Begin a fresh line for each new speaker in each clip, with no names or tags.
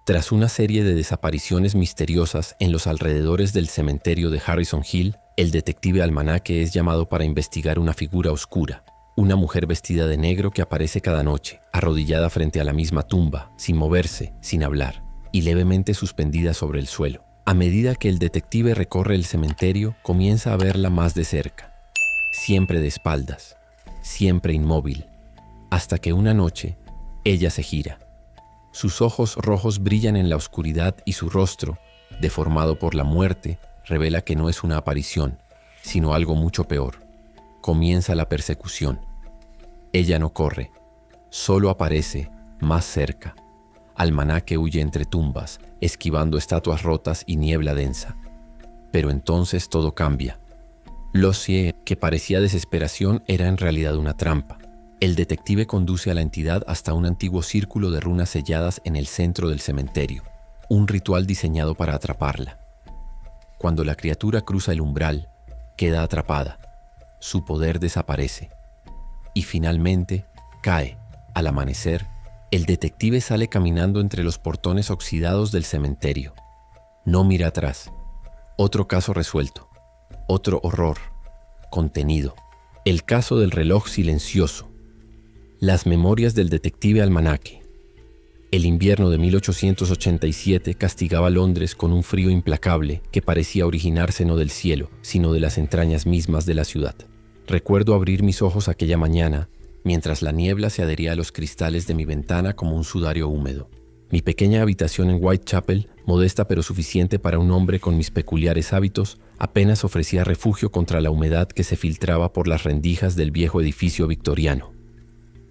Tras una serie de desapariciones misteriosas en los alrededores del cementerio de Harrison Hill, el detective Almanaque es llamado para investigar una figura oscura, una mujer vestida de negro que aparece cada noche, arrodillada frente a la misma tumba, sin moverse, sin hablar, y levemente suspendida sobre el suelo. A medida que el detective recorre el cementerio, comienza a verla más de cerca, siempre de espaldas, siempre inmóvil, hasta que una noche, ella se gira. Sus ojos rojos brillan en la oscuridad y su rostro, deformado por la muerte, revela que no es una aparición, sino algo mucho peor. Comienza la persecución. Ella no corre, solo aparece más cerca. Almanaque huye entre tumbas, esquivando estatuas rotas y niebla densa. Pero entonces todo cambia. L'Ossier, que parecía desesperación, era en realidad una trampa. El detective conduce a la entidad hasta un antiguo círculo de runas selladas en el centro del cementerio, un ritual diseñado para atraparla. Cuando la criatura cruza el umbral, queda atrapada. Su poder desaparece. Y finalmente, cae. Al amanecer, el detective sale caminando entre los portones oxidados del cementerio. No mira atrás. Otro caso resuelto. Otro horror. Contenido. El caso del reloj silencioso. Las memorias del detective Almanaque. El invierno de 1887 castigaba Londres con un frío implacable que parecía originarse no del cielo, sino de las entrañas mismas de la ciudad. Recuerdo abrir mis ojos aquella mañana, mientras la niebla se adhería a los cristales de mi ventana como un sudario húmedo. Mi pequeña habitación en Whitechapel, modesta pero suficiente para un hombre con mis peculiares hábitos, apenas ofrecía refugio contra la humedad que se filtraba por las rendijas del viejo edificio victoriano.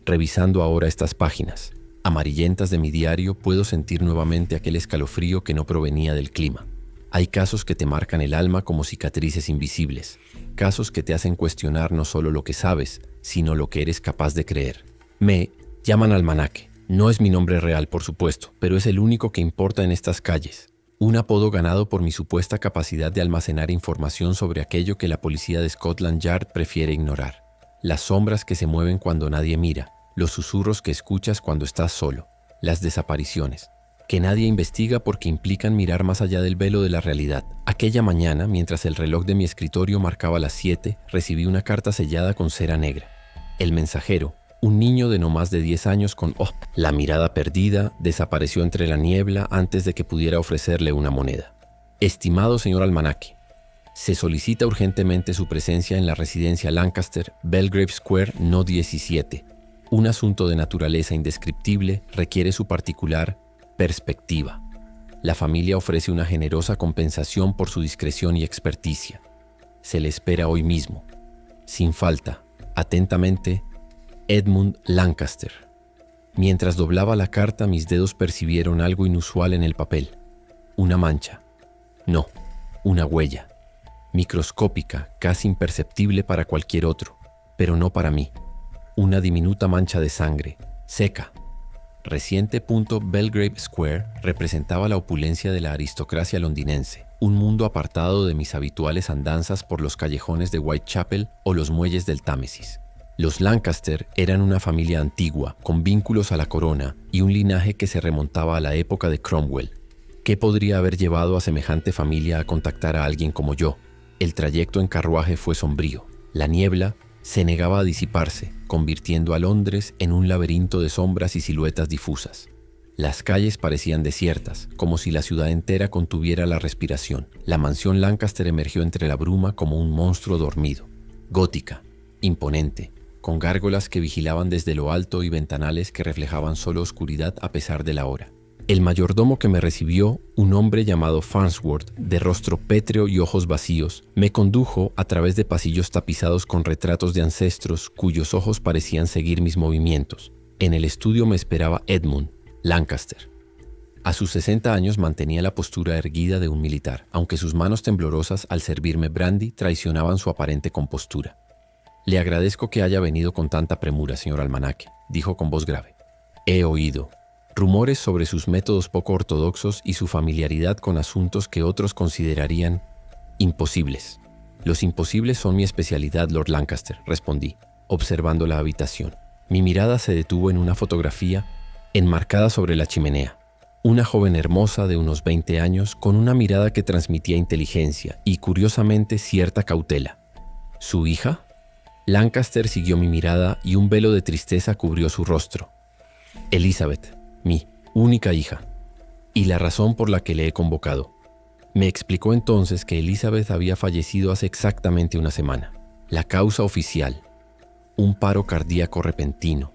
Revisando ahora estas páginas amarillentas de mi diario, puedo sentir nuevamente aquel escalofrío que no provenía del clima. Hay casos que te marcan el alma como cicatrices invisibles, casos que te hacen cuestionar no solo lo que sabes, sino lo que eres capaz de creer. Me llaman Almanaque. No es mi nombre real, por supuesto, pero es el único que importa en estas calles. Un apodo ganado por mi supuesta capacidad de almacenar información sobre aquello que la policía de Scotland Yard prefiere ignorar. Las sombras que se mueven cuando nadie mira, los susurros que escuchas cuando estás solo, las desapariciones, que nadie investiga porque implican mirar más allá del velo de la realidad. Aquella mañana, mientras el reloj de mi escritorio marcaba las 7, recibí una carta sellada con cera negra. El mensajero, un niño de no más de 10 años con la mirada perdida, desapareció entre la niebla antes de que pudiera ofrecerle una moneda. Estimado señor Almanaque, se solicita urgentemente su presencia en la residencia Lancaster, Belgrave Square, no 17. Un asunto de naturaleza indescriptible requiere su particular perspectiva. La familia ofrece una generosa compensación por su discreción y experticia. Se le espera hoy mismo. Sin falta. Atentamente, Edmund Lancaster. Mientras doblaba la carta, mis dedos percibieron algo inusual en el papel. Una mancha. No, una huella. Microscópica, casi imperceptible para cualquier otro, pero no para mí. Una diminuta mancha de sangre, seca. Reciente. Belgrave Square representaba la opulencia de la aristocracia londinense, un mundo apartado de mis habituales andanzas por los callejones de Whitechapel o los muelles del Támesis. Los Lancaster eran una familia antigua, con vínculos a la corona y un linaje que se remontaba a la época de Cromwell. ¿Qué podría haber llevado a semejante familia a contactar a alguien como yo? El trayecto en carruaje fue sombrío. La niebla se negaba a disiparse, convirtiendo a Londres en un laberinto de sombras y siluetas difusas. Las calles parecían desiertas, como si la ciudad entera contuviera la respiración. La mansión Lancaster emergió entre la bruma como un monstruo dormido. Gótica, imponente, con gárgolas que vigilaban desde lo alto y ventanales que reflejaban solo oscuridad a pesar de la hora. El mayordomo que me recibió, un hombre llamado Farnsworth, de rostro pétreo y ojos vacíos, me condujo a través de pasillos tapizados con retratos de ancestros cuyos ojos parecían seguir mis movimientos. En el estudio me esperaba Edmund Lancaster. A sus 60 años mantenía la postura erguida de un militar, aunque sus manos temblorosas al servirme brandy traicionaban su aparente compostura. «Le agradezco que haya venido con tanta premura, señor Almanaque», dijo con voz grave. «He oído rumores sobre sus métodos poco ortodoxos y su familiaridad con asuntos que otros considerarían imposibles». «Los imposibles son mi especialidad, Lord Lancaster», respondí, observando la habitación. Mi mirada se detuvo en una fotografía enmarcada sobre la chimenea. Una joven hermosa de unos 20 años con una mirada que transmitía inteligencia y, curiosamente, cierta cautela. ¿Su hija? Lancaster siguió mi mirada y un velo de tristeza cubrió su rostro. Elizabeth, mi única hija, y la razón por la que le he convocado. Me explicó entonces que Elizabeth había fallecido hace exactamente una semana. La causa oficial: un paro cardíaco repentino,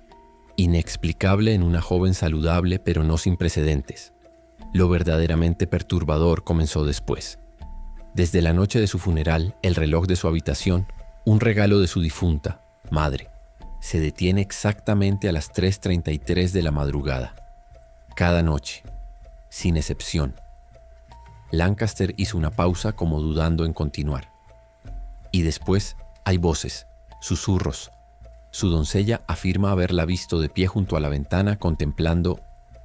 inexplicable en una joven saludable pero no sin precedentes. Lo verdaderamente perturbador comenzó después. Desde la noche de su funeral, el reloj de su habitación, un regalo de su difunta madre, se detiene exactamente a las 3:33 de la madrugada. Cada noche, sin excepción. Lancaster hizo una pausa como dudando en continuar. Y después hay voces, susurros. Su doncella afirma haberla visto de pie junto a la ventana contemplando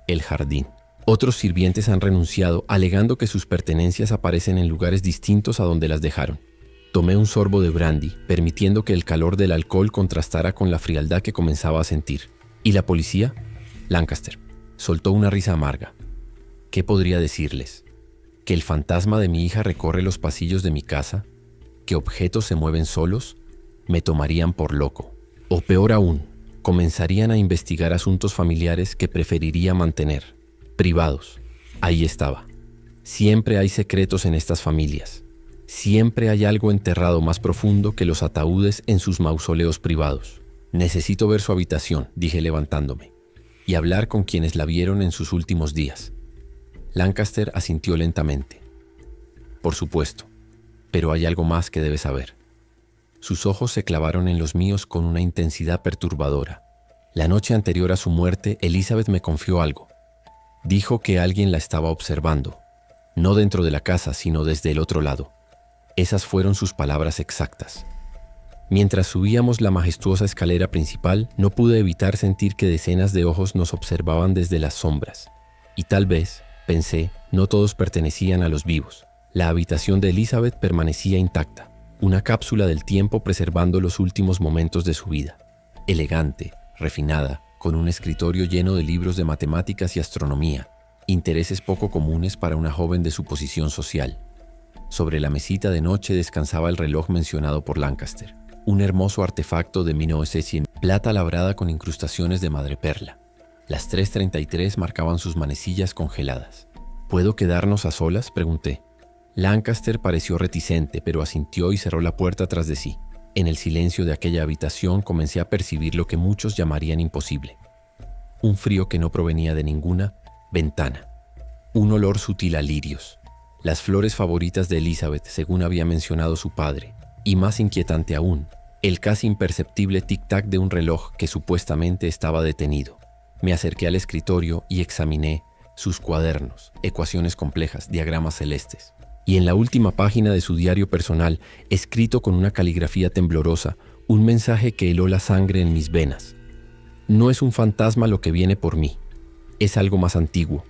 el jardín. Otros sirvientes han renunciado alegando que sus pertenencias aparecen en lugares distintos a donde las dejaron. Tomé un sorbo de brandy, permitiendo que el calor del alcohol contrastara con la frialdad que comenzaba a sentir. ¿Y la policía? Lancaster soltó una risa amarga. ¿Qué podría decirles? ¿Que el fantasma de mi hija recorre los pasillos de mi casa? ¿Que objetos se mueven solos? Me tomarían por loco. O peor aún, comenzarían a investigar asuntos familiares que preferiría mantener privados. Ahí estaba. Siempre hay secretos en estas familias. Siempre hay algo enterrado más profundo que los ataúdes en sus mausoleos privados. Necesito ver su habitación, dije levantándome, y hablar con quienes la vieron en sus últimos días. Lancaster asintió lentamente. Por supuesto, pero hay algo más que debes saber. Sus ojos se clavaron en los míos con una intensidad perturbadora. La noche anterior a su muerte, Elizabeth me confió algo. Dijo que alguien la estaba observando, no dentro de la casa, sino desde el otro lado. Esas fueron sus palabras exactas. Mientras subíamos la majestuosa escalera principal, no pude evitar sentir que decenas de ojos nos observaban desde las sombras. Y tal vez, pensé, no todos pertenecían a los vivos. La habitación de Elizabeth permanecía intacta. Una cápsula del tiempo preservando los últimos momentos de su vida. Elegante, refinada, con un escritorio lleno de libros de matemáticas y astronomía, intereses poco comunes para una joven de su posición social. Sobre la mesita de noche descansaba el reloj mencionado por Lancaster, un hermoso artefacto de 1900, plata labrada con incrustaciones de madreperla. Las 3:33 marcaban sus manecillas congeladas. ¿Puedo quedarnos a solas?, pregunté. Lancaster pareció reticente, pero asintió y cerró la puerta tras de sí. En el silencio de aquella habitación comencé a percibir lo que muchos llamarían imposible. Un frío que no provenía de ninguna ventana. Un olor sutil a lirios. Las flores favoritas de Elizabeth, según había mencionado su padre. Y más inquietante aún, el casi imperceptible tic-tac de un reloj que supuestamente estaba detenido. Me acerqué al escritorio y examiné sus cuadernos, ecuaciones complejas, diagramas celestes. Y en la última página de su diario personal, escrito con una caligrafía temblorosa, un mensaje que heló la sangre en mis venas. No es un fantasma lo que viene por mí. Es algo más antiguo.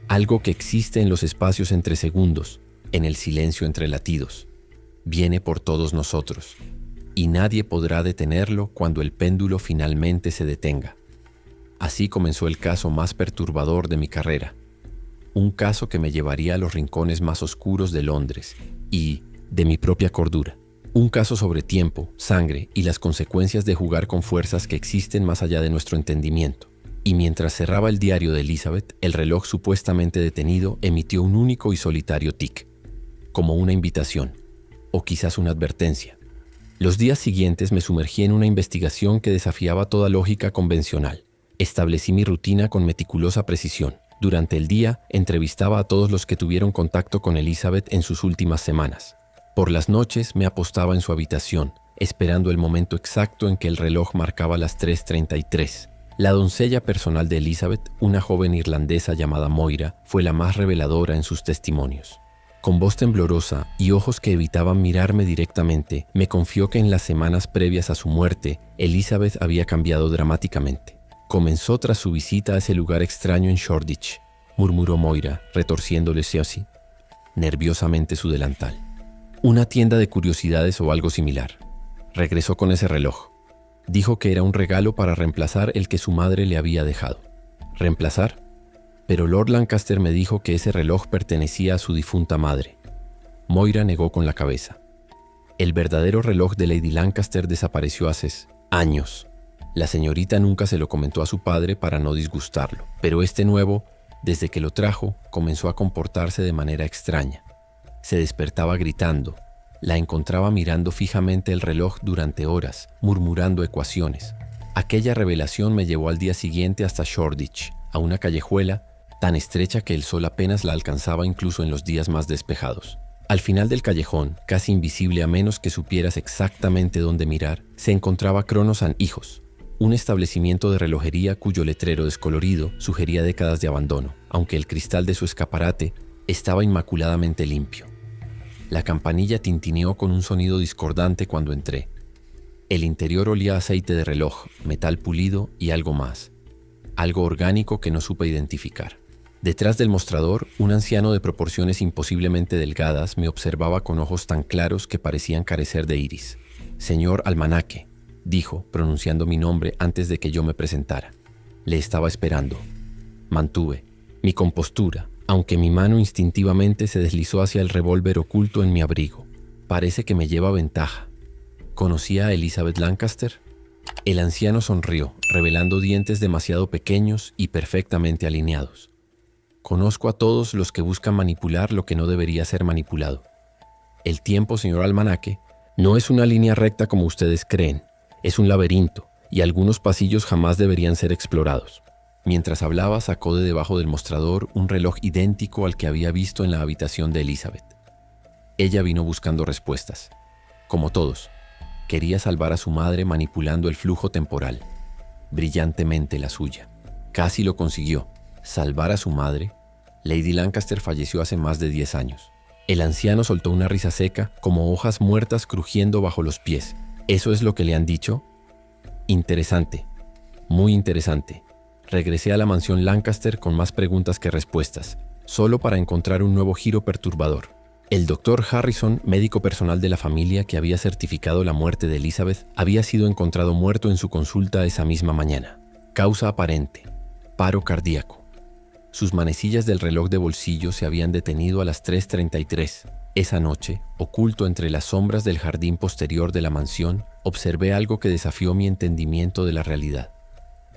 Algo que existe en los espacios entre segundos, en el silencio entre latidos. Viene por todos nosotros. Y nadie podrá detenerlo cuando el péndulo finalmente se detenga. Así comenzó el caso más perturbador de mi carrera. Un caso que me llevaría a los rincones más oscuros de Londres y de mi propia cordura. Un caso sobre tiempo, sangre y las consecuencias de jugar con fuerzas que existen más allá de nuestro entendimiento. Y mientras cerraba el diario de Elizabeth, el reloj supuestamente detenido emitió un único y solitario tic, como una invitación, o quizás una advertencia. Los días siguientes me sumergí en una investigación que desafiaba toda lógica convencional. Establecí mi rutina con meticulosa precisión. Durante el día, entrevistaba a todos los que tuvieron contacto con Elizabeth en sus últimas semanas. Por las noches me apostaba en su habitación, esperando el momento exacto en que el reloj marcaba las 3:33. La doncella personal de Elizabeth, una joven irlandesa llamada Moira, fue la más reveladora en sus testimonios. Con voz temblorosa y ojos que evitaban mirarme directamente, me confió que en las semanas previas a su muerte, Elizabeth había cambiado dramáticamente. Comenzó tras su visita a ese lugar extraño en Shoreditch, murmuró Moira, retorciéndole así nerviosamente su delantal. Una tienda de curiosidades o algo similar. Regresó con ese reloj. Dijo que era un regalo para reemplazar el que su madre le había dejado. ¿Reemplazar? Pero Lord Lancaster me dijo que ese reloj pertenecía a su difunta madre. Moira negó con la cabeza. El verdadero reloj de Lady Lancaster desapareció hace años. La señorita nunca se lo comentó a su padre para no disgustarlo, pero este nuevo, desde que lo trajo, comenzó a comportarse de manera extraña. Se despertaba gritando. La encontraba mirando fijamente el reloj durante horas, murmurando ecuaciones. Aquella revelación me llevó al día siguiente hasta Shoreditch, a una callejuela tan estrecha que el sol apenas la alcanzaba incluso en los días más despejados. Al final del callejón, casi invisible a menos que supieras exactamente dónde mirar, se encontraba Cronos & Hijos, un establecimiento de relojería cuyo letrero descolorido sugería décadas de abandono, aunque el cristal de su escaparate estaba inmaculadamente limpio. La campanilla tintineó con un sonido discordante cuando entré. El interior olía a aceite de reloj, metal pulido y algo más, algo orgánico que no supe identificar. Detrás del mostrador, un anciano de proporciones imposiblemente delgadas me observaba con ojos tan claros que parecían carecer de iris. «Señor Almanaque», dijo, pronunciando mi nombre antes de que yo me presentara. Le estaba esperando. Mantuve mi compostura, aunque mi mano instintivamente se deslizó hacia el revólver oculto en mi abrigo. Parece que me lleva ventaja. ¿Conocía a Elizabeth Lancaster? El anciano sonrió, revelando dientes demasiado pequeños y perfectamente alineados. Conozco a todos los que buscan manipular lo que no debería ser manipulado. El tiempo, señor Almanaque, no es una línea recta como ustedes creen. Es un laberinto, y algunos pasillos jamás deberían ser explorados. Mientras hablaba, sacó de debajo del mostrador un reloj idéntico al que había visto en la habitación de Elizabeth. Ella vino buscando respuestas. Como todos, quería salvar a su madre manipulando el flujo temporal. Brillantemente la suya. Casi lo consiguió. ¿Salvar a su madre? Lady Lancaster falleció hace más de 10 años. El anciano soltó una risa seca, como hojas muertas crujiendo bajo los pies. ¿Eso es lo que le han dicho? Interesante. Muy interesante. Regresé a la mansión Lancaster con más preguntas que respuestas, solo para encontrar un nuevo giro perturbador. El doctor Harrison, médico personal de la familia que había certificado la muerte de Elizabeth, había sido encontrado muerto en su consulta esa misma mañana. Causa aparente: paro cardíaco. Sus manecillas del reloj de bolsillo se habían detenido a las 3:33. Esa noche, oculto entre las sombras del jardín posterior de la mansión, observé algo que desafió mi entendimiento de la realidad.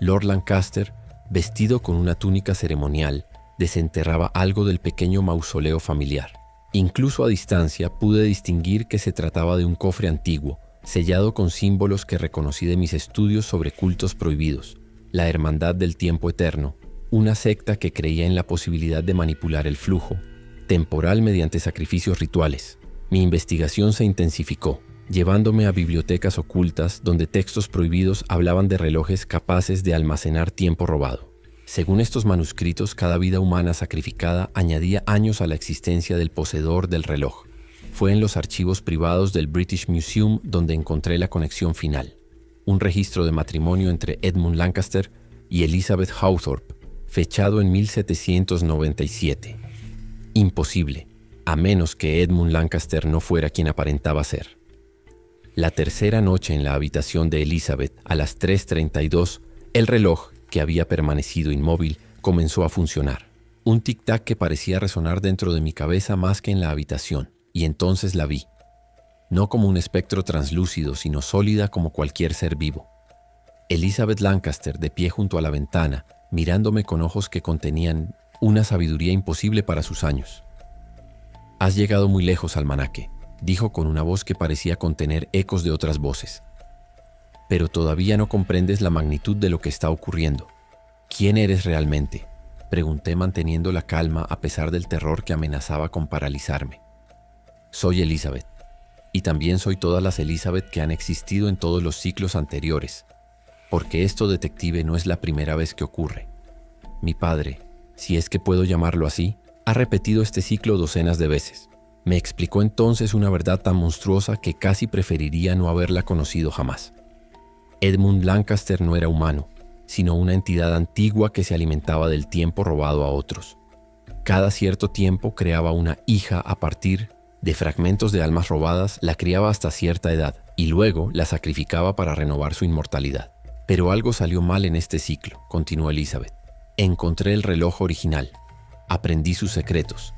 Lord Lancaster, vestido con una túnica ceremonial, desenterraba algo del pequeño mausoleo familiar. Incluso a distancia pude distinguir que se trataba de un cofre antiguo, sellado con símbolos que reconocí de mis estudios sobre cultos prohibidos, la Hermandad del Tiempo Eterno, una secta que creía en la posibilidad de manipular el flujo temporal mediante sacrificios rituales. Mi investigación se intensificó, llevándome a bibliotecas ocultas donde textos prohibidos hablaban de relojes capaces de almacenar tiempo robado. Según estos manuscritos, cada vida humana sacrificada añadía años a la existencia del poseedor del reloj. Fue en los archivos privados del British Museum donde encontré la conexión final. Un registro de matrimonio entre Edmund Lancaster y Elizabeth Hawthorpe, fechado en 1797. Imposible, a menos que Edmund Lancaster no fuera quien aparentaba ser. La tercera noche en la habitación de Elizabeth, a las 3:32, el reloj, que había permanecido inmóvil, comenzó a funcionar. Un tic-tac que parecía resonar dentro de mi cabeza más que en la habitación, y entonces la vi. No como un espectro translúcido, sino sólida como cualquier ser vivo. Elizabeth Lancaster, de pie junto a la ventana, mirándome con ojos que contenían una sabiduría imposible para sus años. «Has llegado muy lejos, Almanaque», dijo con una voz que parecía contener ecos de otras voces. «Pero todavía no comprendes la magnitud de lo que está ocurriendo. ¿Quién eres realmente?», pregunté manteniendo la calma a pesar del terror que amenazaba con paralizarme. «Soy Elizabeth, y también soy todas las Elizabeth que han existido en todos los ciclos anteriores, porque esto, detective, no es la primera vez que ocurre. Mi padre, si es que puedo llamarlo así, ha repetido este ciclo docenas de veces». Me explicó entonces una verdad tan monstruosa que casi preferiría no haberla conocido jamás. Edmund Lancaster no era humano, sino una entidad antigua que se alimentaba del tiempo robado a otros. Cada cierto tiempo creaba una hija a partir de fragmentos de almas robadas, la criaba hasta cierta edad y luego la sacrificaba para renovar su inmortalidad. Pero algo salió mal en este ciclo, continuó Elizabeth. Encontré el reloj original, aprendí sus secretos,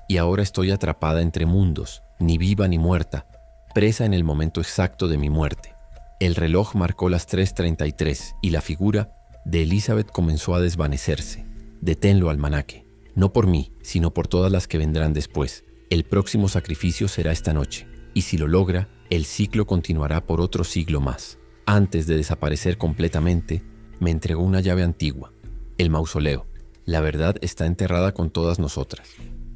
y ahora estoy atrapada entre mundos, ni viva ni muerta, presa en el momento exacto de mi muerte. El reloj marcó las 3:33 y la figura de Elizabeth comenzó a desvanecerse. Deténlo, almanaque. No por mí, sino por todas las que vendrán después. El próximo sacrificio será esta noche, y si lo logra, el ciclo continuará por otro siglo más. Antes de desaparecer completamente, me entregó una llave antigua, el mausoleo. La verdad está enterrada con todas nosotras.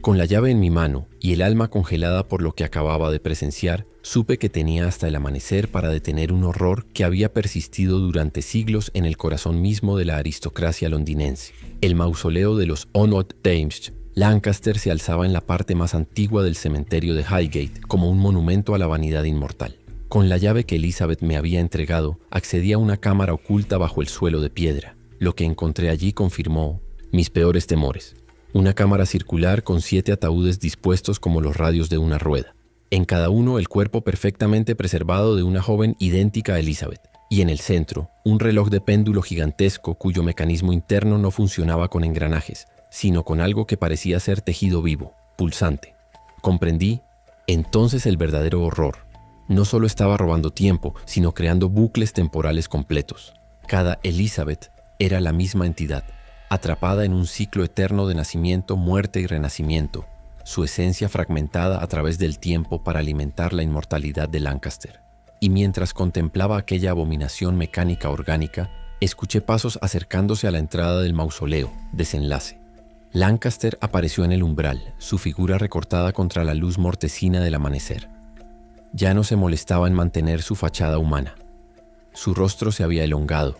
Con la llave en mi mano y el alma congelada por lo que acababa de presenciar, supe que tenía hasta el amanecer para detener un horror que había persistido durante siglos en el corazón mismo de la aristocracia londinense. El mausoleo de los Onod-Thames Lancaster se alzaba en la parte más antigua del cementerio de Highgate como un monumento a la vanidad inmortal. Con la llave que Elizabeth me había entregado, accedí a una cámara oculta bajo el suelo de piedra. Lo que encontré allí confirmó mis peores temores. Una cámara circular con 7 ataúdes dispuestos como los radios de una rueda. En cada uno el cuerpo perfectamente preservado de una joven idéntica a Elizabeth. Y en el centro, un reloj de péndulo gigantesco cuyo mecanismo interno no funcionaba con engranajes, sino con algo que parecía ser tejido vivo, pulsante. Comprendí entonces el verdadero horror. No solo estaba robando tiempo, sino creando bucles temporales completos. Cada Elizabeth era la misma entidad, atrapada en un ciclo eterno de nacimiento, muerte y renacimiento, su esencia fragmentada a través del tiempo para alimentar la inmortalidad de Lancaster. Y mientras contemplaba aquella abominación mecánica orgánica, escuché pasos acercándose a la entrada del mausoleo. Desenlace. Lancaster apareció en el umbral, su figura recortada contra la luz mortecina del amanecer. Ya no se molestaba en mantener su fachada humana. Su rostro se había elongado.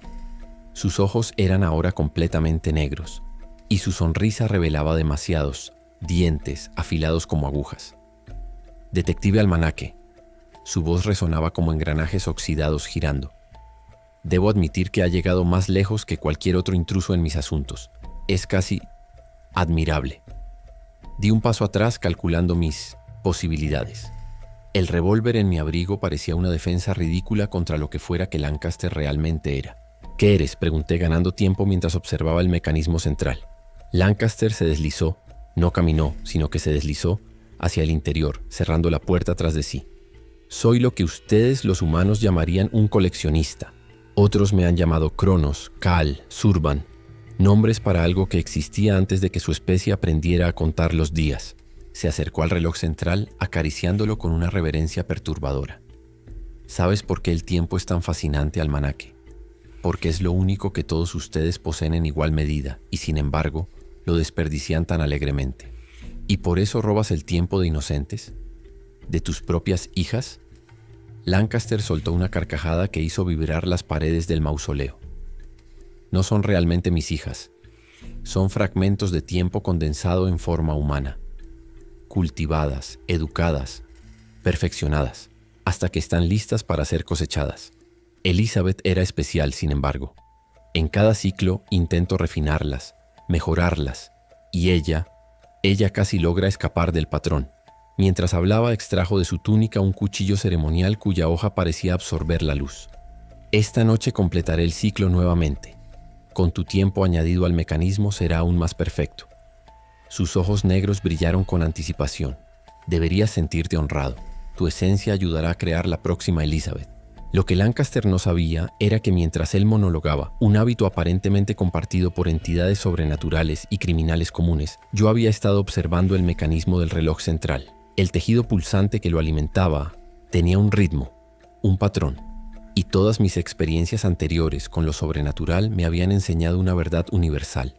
Sus ojos eran ahora completamente negros, y su sonrisa revelaba demasiados dientes afilados como agujas. Detective Almanaque. Su voz resonaba como engranajes oxidados girando. Debo admitir que ha llegado más lejos que cualquier otro intruso en mis asuntos. Es casi admirable. Di un paso atrás calculando mis posibilidades. El revólver en mi abrigo parecía una defensa ridícula contra lo que fuera que Lancaster realmente era. ¿Qué eres?, pregunté ganando tiempo mientras observaba el mecanismo central. Lancaster se deslizó, no caminó, sino que se deslizó hacia el interior, cerrando la puerta tras de sí. Soy lo que ustedes los humanos llamarían un coleccionista. Otros me han llamado Cronos, Cal, Surban, nombres para algo que existía antes de que su especie aprendiera a contar los días. Se acercó al reloj central, acariciándolo con una reverencia perturbadora. ¿Sabes por qué el tiempo es tan fascinante, almanaque? Porque es lo único que todos ustedes poseen en igual medida, y sin embargo, lo desperdician tan alegremente. ¿Y por eso robas el tiempo de inocentes? ¿De tus propias hijas? Lancaster soltó una carcajada que hizo vibrar las paredes del mausoleo. No son realmente mis hijas. Son fragmentos de tiempo condensado en forma humana. Cultivadas, educadas, perfeccionadas, hasta que están listas para ser cosechadas. Elizabeth era especial, sin embargo. En cada ciclo intento refinarlas, mejorarlas, y ella casi logra escapar del patrón. Mientras hablaba, extrajo de su túnica un cuchillo ceremonial cuya hoja parecía absorber la luz. Esta noche completaré el ciclo nuevamente. Con tu tiempo añadido al mecanismo será aún más perfecto. Sus ojos negros brillaron con anticipación. Deberías sentirte honrado. Tu esencia ayudará a crear la próxima Elizabeth. Lo que Lancaster no sabía era que mientras él monologaba, un hábito aparentemente compartido por entidades sobrenaturales y criminales comunes, yo había estado observando el mecanismo del reloj central. El tejido pulsante que lo alimentaba tenía un ritmo, un patrón, y todas mis experiencias anteriores con lo sobrenatural me habían enseñado una verdad universal.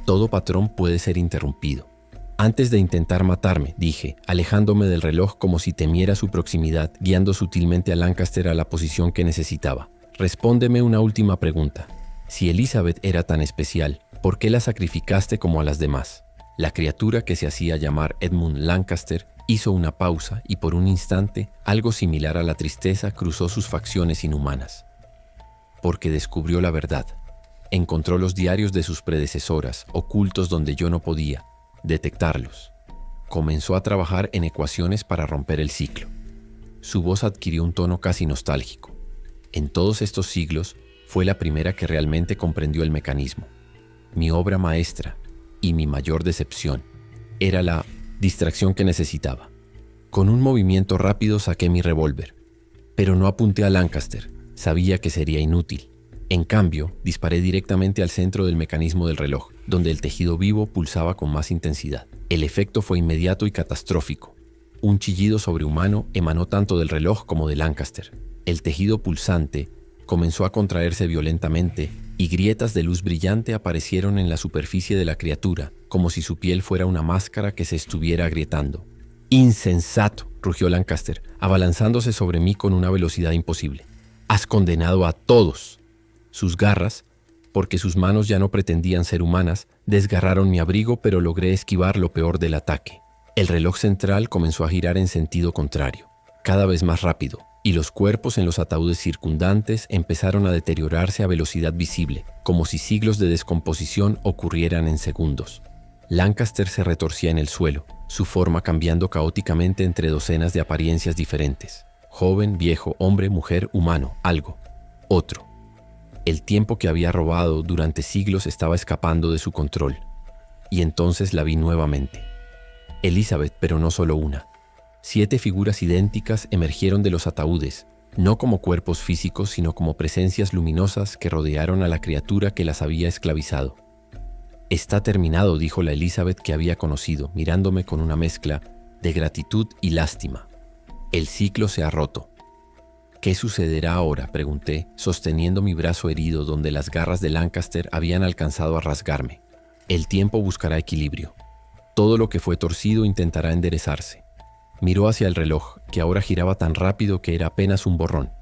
Todo patrón puede ser interrumpido. Antes de intentar matarme, dije, alejándome del reloj como si temiera su proximidad, guiando sutilmente a Lancaster a la posición que necesitaba. Respóndeme una última pregunta. Si Elizabeth era tan especial, ¿por qué la sacrificaste como a las demás? La criatura que se hacía llamar Edmund Lancaster hizo una pausa y por un instante, algo similar a la tristeza cruzó sus facciones inhumanas. Porque descubrió la verdad. Encontró los diarios de sus predecesoras, ocultos donde yo no podía detectarlos. Comenzó a trabajar en ecuaciones para romper el ciclo. Su voz adquirió un tono casi nostálgico. En todos estos siglos, fue la primera que realmente comprendió el mecanismo. mi obra maestra y mi mayor decepción. Era la distracción que necesitaba. Con un movimiento rápido saqué mi revólver, pero no apunté a Lancaster. Sabía que sería inútil. En cambio, disparé directamente al centro del mecanismo del reloj, donde el tejido vivo pulsaba con más intensidad. El efecto fue inmediato y catastrófico. Un chillido sobrehumano emanó tanto del reloj como de Lancaster. El tejido pulsante comenzó a contraerse violentamente y grietas de luz brillante aparecieron en la superficie de la criatura, como si su piel fuera una máscara que se estuviera agrietando. «¡Insensato!», rugió Lancaster, abalanzándose sobre mí con una velocidad imposible. «¡Has condenado a todos!». Sus garras, porque sus manos ya no pretendían ser humanas, desgarraron mi abrigo, pero logré esquivar lo peor del ataque. El reloj central comenzó a girar en sentido contrario, cada vez más rápido, y los cuerpos en los ataúdes circundantes empezaron a deteriorarse a velocidad visible, como si siglos de descomposición ocurrieran en segundos. Lancaster se retorcía en el suelo, su forma cambiando caóticamente entre docenas de apariencias diferentes. Joven, viejo, hombre, mujer, humano, algo, otro. El tiempo que había robado durante siglos estaba escapando de su control. Y entonces la vi nuevamente. Elizabeth, pero no solo una. 7 figuras idénticas emergieron de los ataúdes, no como cuerpos físicos, sino como presencias luminosas que rodearon a la criatura que las había esclavizado. «Está terminado», dijo la Elizabeth que había conocido, mirándome con una mezcla de gratitud y lástima. «El ciclo se ha roto». «¿Qué sucederá ahora?», pregunté, sosteniendo mi brazo herido donde las garras de Lancaster habían alcanzado a rasgarme. «El tiempo buscará equilibrio. Todo lo que fue torcido intentará enderezarse». Miró hacia el reloj, que ahora giraba tan rápido que era apenas un borrón.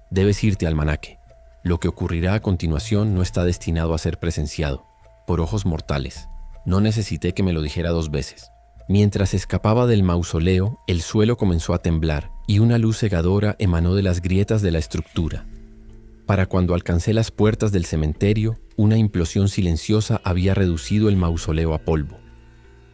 «Debes irte, almanaque. Lo que ocurrirá a continuación no está destinado a ser presenciado por ojos mortales. No necesité que me lo dijera 2 veces. Mientras escapaba del mausoleo, el suelo comenzó a temblar y una luz cegadora emanó de las grietas de la estructura. Para cuando alcancé las puertas del cementerio, una implosión silenciosa había reducido el mausoleo a polvo.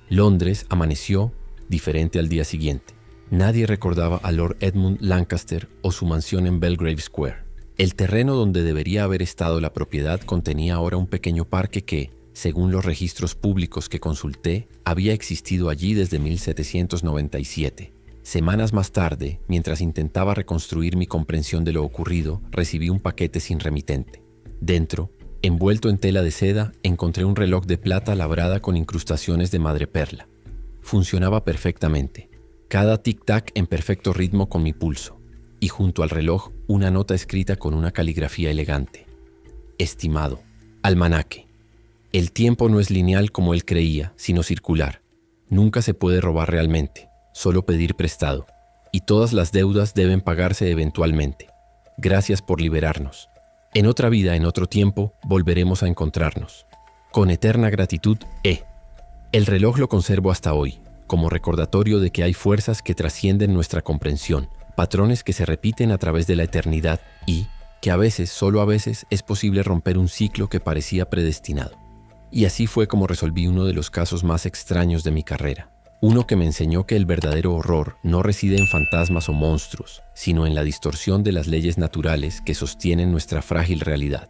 Londres amaneció diferente al día siguiente. Nadie recordaba a Lord Edmund Lancaster o su mansión en Belgrave Square. El terreno donde debería haber estado la propiedad contenía ahora un pequeño parque que, según los registros públicos que consulté, había existido allí desde 1797. Semanas más tarde, mientras intentaba reconstruir mi comprensión de lo ocurrido, recibí un paquete sin remitente. Dentro, envuelto en tela de seda, encontré un reloj de plata labrada con incrustaciones de madreperla. Funcionaba perfectamente, cada tic-tac en perfecto ritmo con mi pulso, y junto al reloj una nota escrita con una caligrafía elegante. «Estimado, almanaque. El tiempo no es lineal como él creía, sino circular. Nunca se puede robar realmente, solo pedir prestado. Y todas las deudas deben pagarse eventualmente. Gracias por liberarnos. En otra vida, en otro tiempo, volveremos a encontrarnos. Con eterna gratitud, E». El reloj lo conservo hasta hoy, como recordatorio de que hay fuerzas que trascienden nuestra comprensión, patrones que se repiten a través de la eternidad y que a veces, solo a veces, es posible romper un ciclo que parecía predestinado. Y así fue como resolví uno de los casos más extraños de mi carrera. Uno que me enseñó que el verdadero horror no reside en fantasmas o monstruos, sino en la distorsión de las leyes naturales que sostienen nuestra frágil realidad.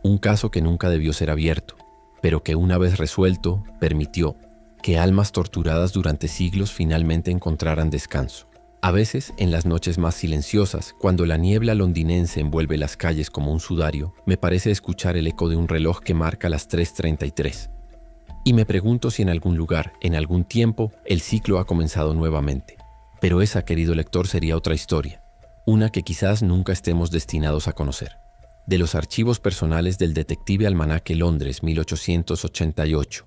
Un caso que nunca debió ser abierto, pero que una vez resuelto, permitió que almas torturadas durante siglos finalmente encontraran descanso. A veces, en las noches más silenciosas, cuando la niebla londinense envuelve las calles como un sudario, me parece escuchar el eco de un reloj que marca las 3:33. Y me pregunto si en algún lugar, en algún tiempo, el ciclo ha comenzado nuevamente. Pero esa, querido lector, sería otra historia, una que quizás nunca estemos destinados a conocer. De los archivos personales del detective Almanaque, Londres, 1888.